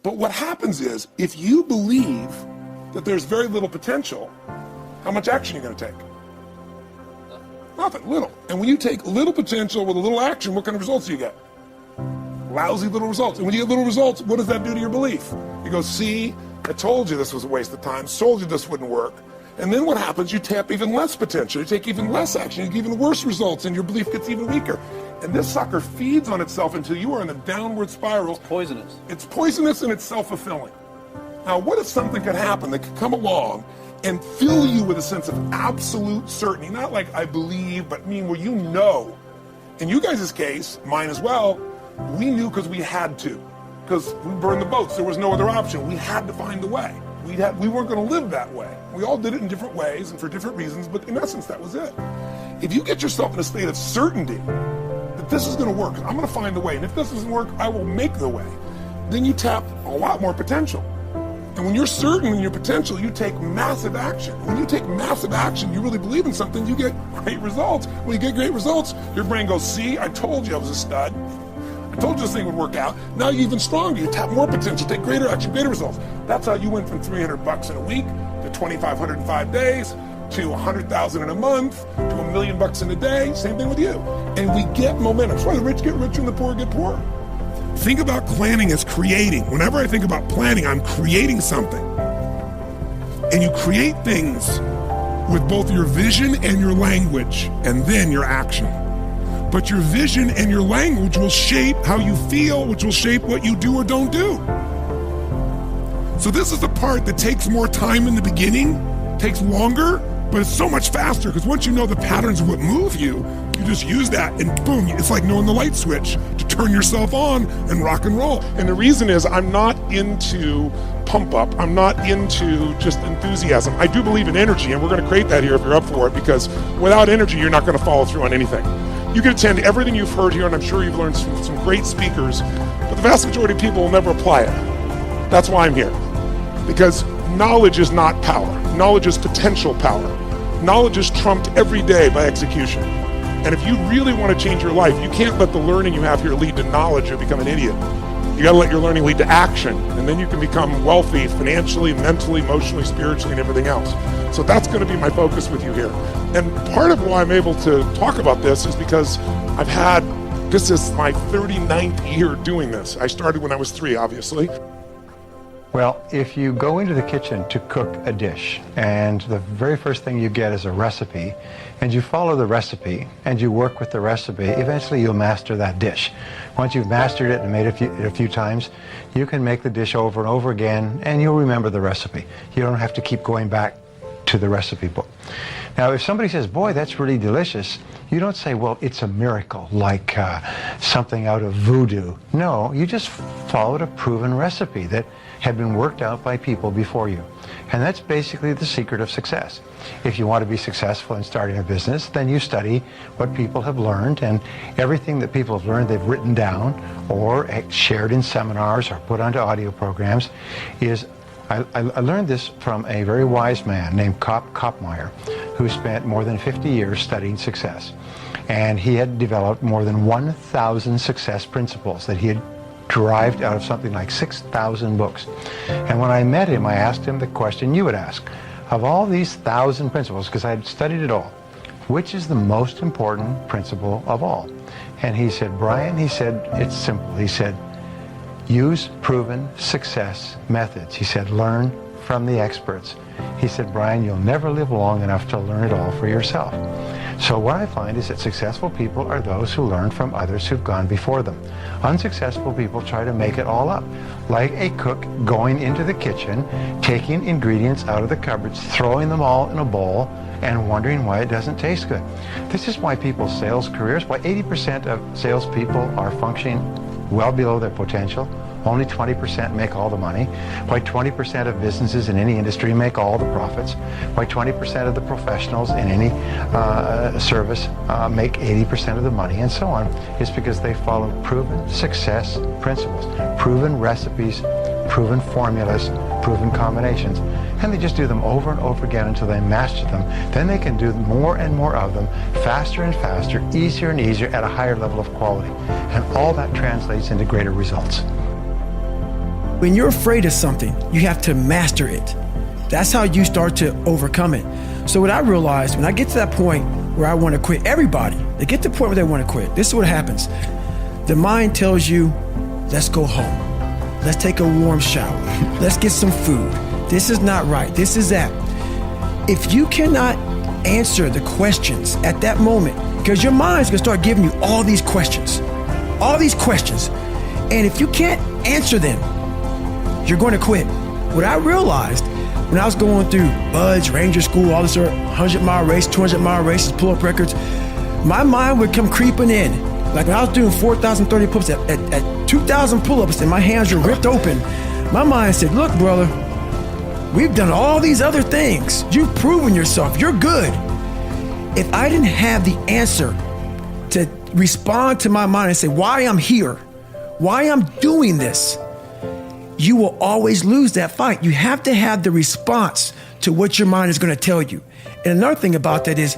But what happens is, if you believe that there's very little potential, how much action are you going to take? Nothing, little. And when you take little potential with a little action, what kind of results do you get? Lousy little results. And when you get little results, what does that do to your belief? You go, see, I told you this was a waste of time, told you this wouldn't work. And then what happens? You tap even less potential, you take even less action, you get even worse results, and your belief gets even weaker. And this sucker feeds on itself until you are in a downward spiral. It's poisonous. It's poisonous and it's self-fulfilling. Now, what if something could happen that could come along and fill you with a sense of absolute certainty? Not like I believe, but where you know. In you guys' case, mine as well, we knew because we had to. Because we burned the boats. There was no other option. We had to find a way. We weren't going to live that way. We all did it in different ways and for different reasons, but in essence, that was it. If you get yourself in a state of certainty that this is going to work, I'm going to find the way, and if this doesn't work, I will make the way, then you tap a lot more potential. And when you're certain in your potential, you take massive action. When you take massive action, you really believe in something, you get great results. When you get great results, your brain goes, see, I told you I was a stud. I told you this thing would work out. Now you're even stronger. You tap more potential, take greater action, greater results. That's how you went from $300 in a week to $2,500 in 5 days to $100,000 in a month to $1 million in a day. Same thing with you. And we get momentum. That's why the rich get richer and the poor get poorer. Think about planning as creating. Whenever I think about planning, I'm creating something. And you create things with both your vision and your language, and then your action. But your vision and your language will shape how you feel, which will shape what you do or don't do. So this is the part that takes more time in the beginning, takes longer, but it's so much faster, because once you know the patterns of what move you, you just use that and boom, it's like knowing the light switch to turn yourself on and rock and roll. And the reason is I'm not into pump up. I'm not into just enthusiasm. I do believe in energy, and we're going to create that here if you're up for it, because without energy, you're not going to follow through on anything. You can attend everything you've heard here, and I'm sure you've learned from some great speakers, but the vast majority of people will never apply it. That's why I'm here. Because knowledge is not power. Knowledge is potential power. Knowledge is trumped every day by execution. And if you really want to change your life, you can't let the learning you have here lead to knowledge or become an idiot. You got to let your learning lead to action, and then you can become wealthy financially, mentally, emotionally, spiritually, and everything else. So that's going to be my focus with you here. And part of why I'm able to talk about this is because this is my 39th year doing this. I started when I was 3, obviously. Well, if you go into the kitchen to cook a dish, and the very first thing you get is a recipe, and you follow the recipe, and you work with the recipe, eventually you'll master that dish. Once you've mastered it and made it a few times, you can make the dish over and over again, and you'll remember the recipe. You don't have to keep going back to the recipe book. Now, if somebody says, boy, that's really delicious, you don't say, well, it's a miracle, like something out of voodoo. No, you just followed a proven recipe that had been worked out by people before you. And that's basically the secret of success. If you want to be successful in starting a business, then you study what people have learned, and everything that people have learned they've written down or shared in seminars or put onto audio programs is I learned this from a very wise man named Kopmeyer, who spent more than 50 years studying success. And he had developed more than 1,000 success principles that he had derived out of something like 6,000 books. And when I met him, I asked him the question you would ask. Of all these 1,000 principles, because I had studied it all, which is the most important principle of all? And he said, Brian, he said, it's simple. He said, use proven success methods. He said, learn from the experts. He said, Brian, you'll never live long enough to learn it all for yourself. So what I find is that successful people are those who learn from others who've gone before them. Unsuccessful people try to make it all up, like a cook going into the kitchen, taking ingredients out of the cupboards, throwing them all in a bowl, and wondering why it doesn't taste good. This is why people's sales careers, why 80% of salespeople are functioning well below their potential. Only 20% make all the money. Why 20% of businesses in any industry make all the profits. Why 20% of the professionals in any service make 80% of the money, and so on, is because they follow proven success principles, proven recipes, proven formulas, proven combinations. And they just do them over and over again until they master them. Then they can do more and more of them, faster and faster, easier and easier, at a higher level of quality. And all that translates into greater results. When you're afraid of something, you have to master it. That's how you start to overcome it. So what I realized, when I get to that point where I want to quit, everybody, they get to the point where they want to quit. This is what happens. The mind tells you, let's go home. Let's take a warm shower. Let's get some food. This is not right. This is that. If you cannot answer the questions at that moment, because your mind's going to start giving you all these questions. And if you can't answer them, you're going to quit. What I realized when I was going through Buds, Ranger School, all this 100-mile race, 200-mile races, pull-up records, my mind would come creeping in. Like when I was doing 4,030 pull-ups at 2,000 pull-ups and my hands were ripped open, my mind said, look, brother, we've done all these other things. You've proven yourself. You're good. If I didn't have the answer to respond to my mind and say why I'm here, why I'm doing this, you will always lose that fight. You have to have the response to what your mind is going to tell you. And another thing about that is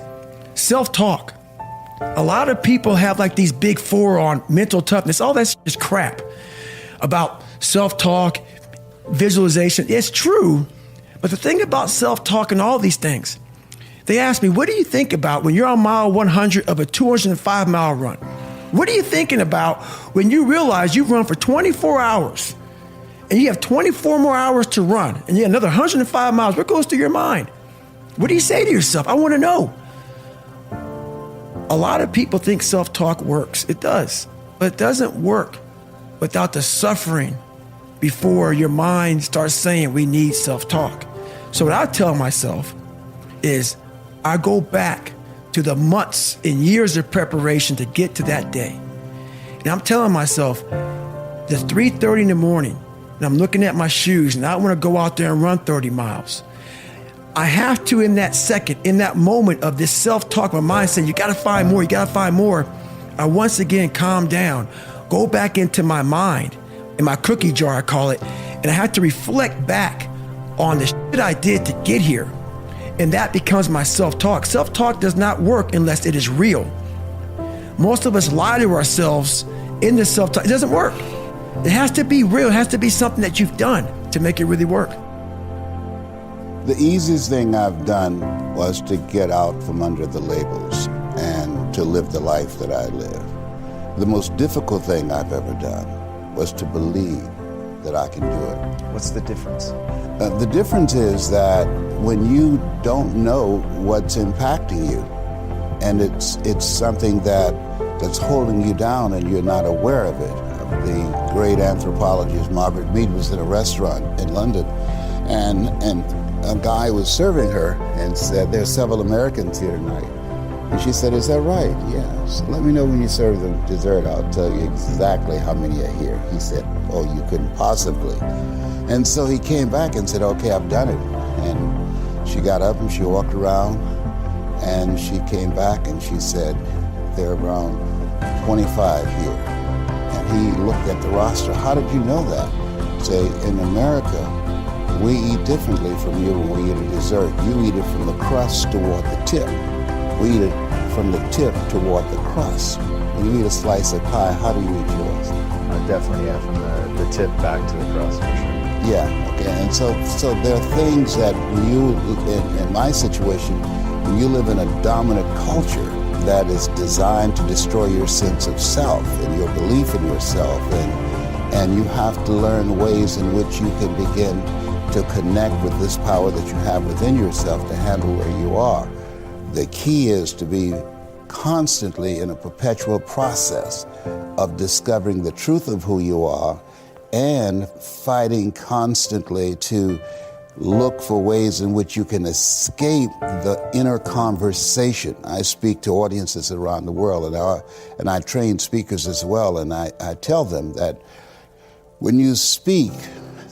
self-talk. A lot of people have like these big four on mental toughness. All that's just crap about self-talk, visualization. It's true. But the thing about self-talk and all these things, they ask me, what do you think about when you're on mile 100 of a 205-mile run? What are you thinking about when you realize you've run for 24 hours and you have 24 more hours to run and you have another 105 miles? What goes through your mind? What do you say to yourself? I want to know. A lot of people think self-talk works. It does, but it doesn't work without the suffering before your mind starts saying we need self-talk. So what I tell myself is I go back to the months and years of preparation to get to that day. And I'm telling myself, the 3:30 in the morning, and I'm looking at my shoes and I want to go out there and run 30 miles. I have to, in that second, in that moment of this self-talk, my mind saying, you got to find more, you got to find more. I once again calm down, go back into my mind, in my cookie jar, I call it, and I have to reflect back on the shit I did to get here. And that becomes my self-talk. Self-talk does not work unless it is real. Most of us lie to ourselves in the self-talk. It doesn't work. It has to be real. It has to be something that you've done to make it really work. The easiest thing I've done was to get out from under the labels and to live the life that I live. The most difficult thing I've ever done was to believe that I can do it. What's the difference? The difference is that when you don't know what's impacting you, and it's something that's holding you down and you're not aware of it. The great anthropologist Margaret Mead was in a restaurant in London, and a guy was serving her and said, there's several Americans here tonight. And she said, is that right? Yes. Let me know when you serve the dessert. I'll tell you exactly how many are here. He said, oh, you couldn't possibly. And so he came back and said, okay, I've done it. And she got up and she walked around and she came back and she said, there are around 25 here. And he looked at the roster. How did you know that? Say, in America, we eat differently from you when we eat a dessert. You eat it from the crust toward the tip. We eat it from the tip toward the crust. When you eat a slice of pie, how do you eat yours? Definitely, yeah, from the tip back to the crust, for sure. Yeah, okay, and so there are things that when you, in my situation, when you live in a dominant culture that is designed to destroy your sense of self and your belief in yourself, and you have to learn ways in which you can begin to connect with this power that you have within yourself to handle where you are. The key is to be constantly in a perpetual process of discovering the truth of who you are and fighting constantly to look for ways in which you can escape the inner conversation. I speak to audiences around the world, and I train speakers as well, and I tell them that when you speak,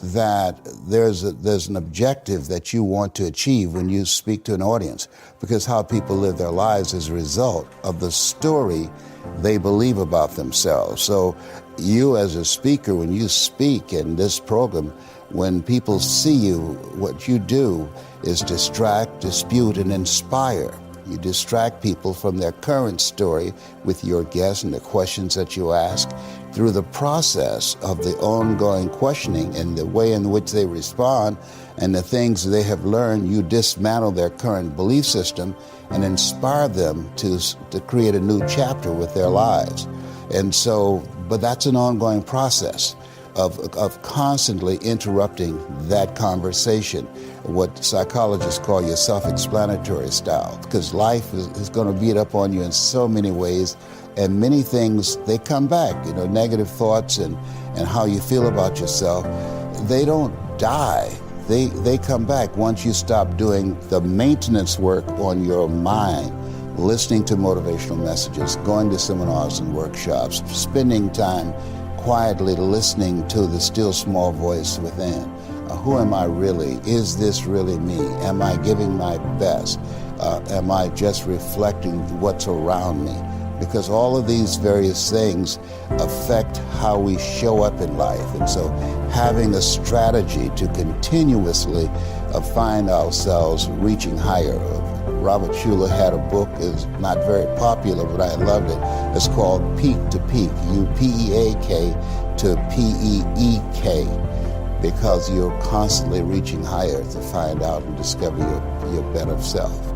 that there's an objective that you want to achieve when you speak to an audience, because how people live their lives is a result of the story they believe about themselves. So you as a speaker, when you speak in this program, when people see you, what you do is distract, dispute, and inspire. You distract people from their current story with your guests and the questions that you ask. through the process of the ongoing questioning and the way in which they respond and the things they have learned, you dismantle their current belief system and inspire them to create a new chapter with their lives. And so, but that's an ongoing process of constantly interrupting that conversation, what psychologists call your self-explanatory style, because life is going to beat up on you in so many ways, and many things, they come back, negative thoughts and how you feel about yourself, they don't die. They come back once you stop doing the maintenance work on your mind, listening to motivational messages, going to seminars and workshops, spending time quietly listening to the still small voice within. Who am I really? Is this really me? Am I giving my best? Am I just reflecting what's around me? Because all of these various things affect how we show up in life. And so having a strategy to continuously find ourselves reaching higher. Robert Schuller had a book, it's not very popular, but I loved it. It's called Peak to Peak, U-P-E-A-K to P-E-E-K, because you're constantly reaching higher to find out and discover your better self.